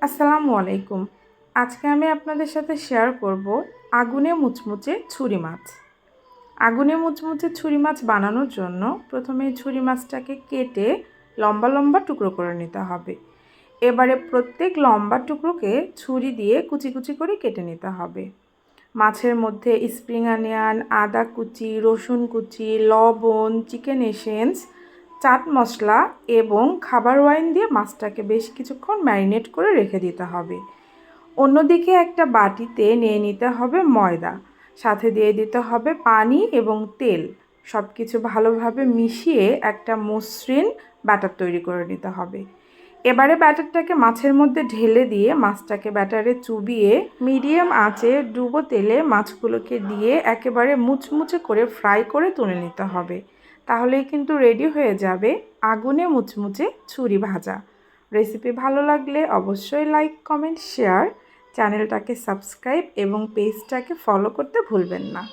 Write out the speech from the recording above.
আসসালামু আলাইকুম। আজকে আমি আপনাদের সাথে শেয়ার করব আগুনে মুচমুচে ছুরি মাছ। আগুনে মুচমুচে ছুরি মাছ বানানোর জন্য প্রথমে ছুরি মাছটাকে কেটে লম্বা লম্বা টুকরো করে নিতে হবে। এবারে প্রত্যেক লম্বা টুকরোকে ছুরি দিয়ে কুচি কুচি করে কেটে নিতে হবে। মাছের মধ্যে স্প্রিং অনিয়ন, আদা কুচি, রসুন কুচি, লবণ, চিকেন এসেন্স, চাট মশলা এবং খাবার ওয়াইন দিয়ে মাছটাকে বেশ কিছুক্ষণ ম্যারিনেট করে রেখে দিতে হবে। অন্যদিকে একটা বাটিতে নিয়ে নিতে হবে ময়দা, সাথে দিয়ে দিতে হবে পানি এবং তেল। সব কিছু ভালোভাবে মিশিয়ে একটা মসৃণ ব্যাটার তৈরি করে নিতে হবে। এবারে ব্যাটারটাকে মাছের মধ্যে ঢেলে দিয়ে মাছটাকে ব্যাটারে চুবিয়ে মিডিয়াম আঁচে ডুবো তেলে মাছগুলোকে দিয়ে একেবারে মুচমুচে করে ফ্রাই করে তুলে নিতে হবে। তাহলেই কিন্তু রেডি হয়ে যাবে আগুনে মুচমুচে ছুরি ভাজা। রেসিপি ভালো লাগলে অবশ্যই লাইক, কমেন্ট, শেয়ার, চ্যানেলটাকে সাবস্ক্রাইব এবং পেজটাকে ফলো করতে ভুলবেন না।